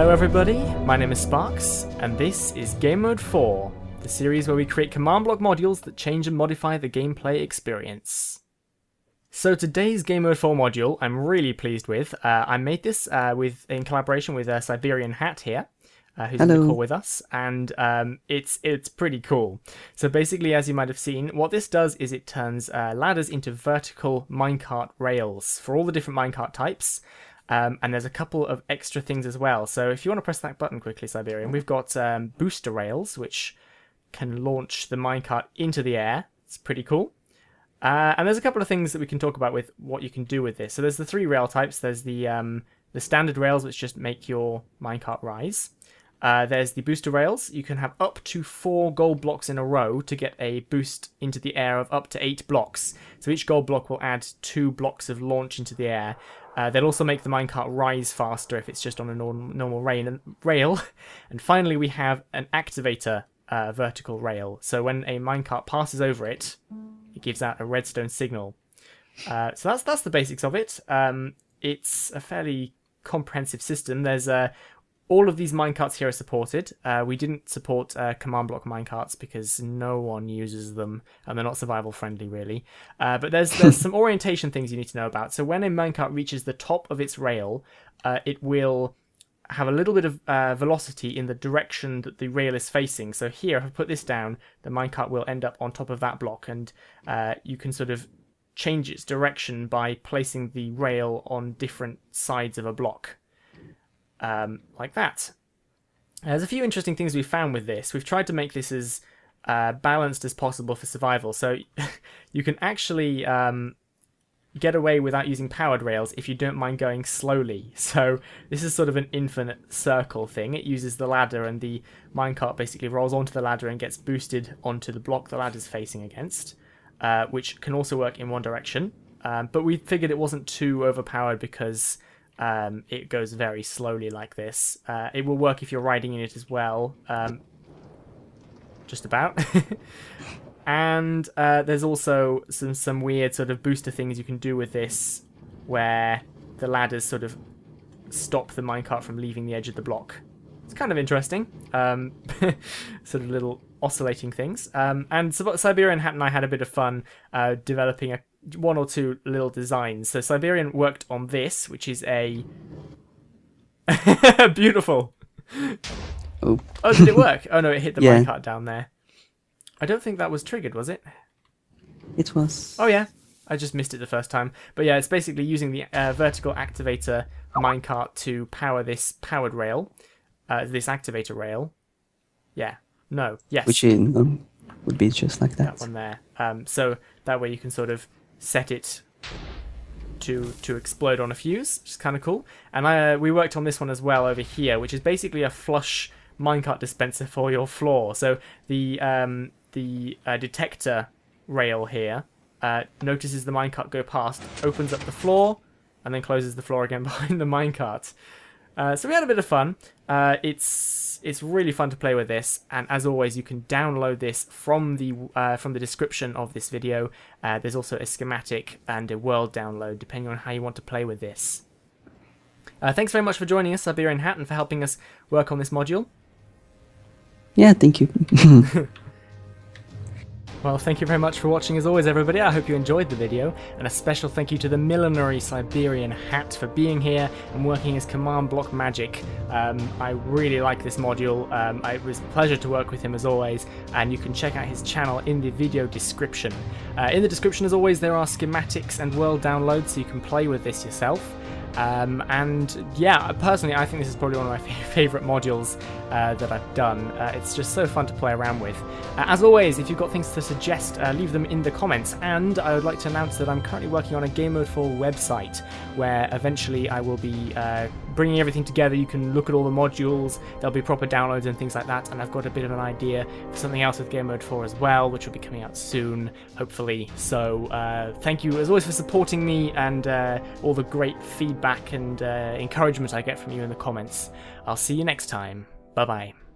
Hello everybody, my name is Sparks, and this is Gamemode 4, the series where we create command block modules that change and modify the gameplay experience. So today's Gamemode 4 module I'm really pleased with. I made this in collaboration with Siberian Hat here, who's in the call with us, and it's pretty cool. So basically, as you might have seen, what this does is it turns ladders into vertical minecart rails for all the different minecart types. And there's a couple of extra things as well. So if you want to press that button quickly, Siberian, we've got booster rails, which can launch the minecart into the air. It's pretty cool. And there's a couple of things that we can talk about with what you can do with this. So there's the three rail types. There's the standard rails, which just make your minecart rise. There's the booster rails. You can have up to 4 gold blocks in a row to get a boost into the air of up to 8 blocks. So each gold block will add 2 blocks of launch into the air. They'll also make the minecart rise faster if it's just on a normal rail. And finally, we have an activator vertical rail. So when a minecart passes over it, it gives out a redstone signal. So that's the basics of it. It's a fairly comprehensive system. There's all of these minecarts here are supported. We didn't support command block minecarts because no one uses them and they're not survival friendly really. But there's some orientation things you need to know about. So when a minecart reaches the top of its rail, it will have a little bit of velocity in the direction that the rail is facing. So here, if I put this down, the minecart will end up on top of that block, and you can sort of change its direction by placing the rail on different sides of a block. Like that. There's a few interesting things we've found with this. We've tried to make this as balanced as possible for survival. So you can actually get away without using powered rails if you don't mind going slowly. So this is sort of an infinite circle thing. It uses the ladder, and the minecart basically rolls onto the ladder and gets boosted onto the block the ladder's facing against, which can also work in one direction. But we figured it wasn't too overpowered because it goes very slowly like this. It will work if you're riding in it as well, just about. And there's also some weird sort of booster things you can do with this, where the ladders sort of stop the minecart from leaving the edge of the block. It's kind of interesting, sort of little oscillating things. And Siberian Hat and I had a bit of fun developing one or two little designs. So Siberian worked on this, which is a beautiful. Oh, did it work? Oh no, it hit the minecart down there. I don't think that was triggered, was it? It was. Oh yeah, I just missed it the first time. But yeah, it's basically using the vertical activator minecart to power this powered rail, this activator rail. Yeah. No. Yes. Which would be just like that. That one there. So that way you can sort of set it to explode on a fuse, which is kind of cool. And we worked on this one as well over here, which is basically a flush minecart dispenser for your floor. So the detector rail here notices the minecart go past, opens up the floor, and then closes the floor again behind the minecart. So we had a bit of fun. It's really fun to play with this, and as always, you can download this from the description of this video. There's also a schematic and a world download, depending on how you want to play with this. Thanks very much for joining us, Siberian Hat, and for helping us work on this module. Yeah, thank you. Well, thank you very much for watching as always, everybody. I hope you enjoyed the video, and a special thank you to the millinery Siberian Hat for being here and working his command block magic. I really like this module. It was a pleasure to work with him as always, and you can check out his channel in the video description. In the description, as always, there are schematics and world downloads so you can play with this yourself. And yeah, personally, I think this is probably one of my favourite modules that I've done. It's just so fun to play around with. As always, if you've got things to suggest, leave them in the comments. And I would like to announce that I'm currently working on a Gamemode 4 website, where eventually I will be bringing everything together. You can look at all the modules, there'll be proper downloads and things like that, and I've got a bit of an idea for something else with Gamemode 4 as well, which will be coming out soon, hopefully. So thank you as always for supporting me and all the great feedback and encouragement I get from you in the comments. I'll see you next time. Bye bye.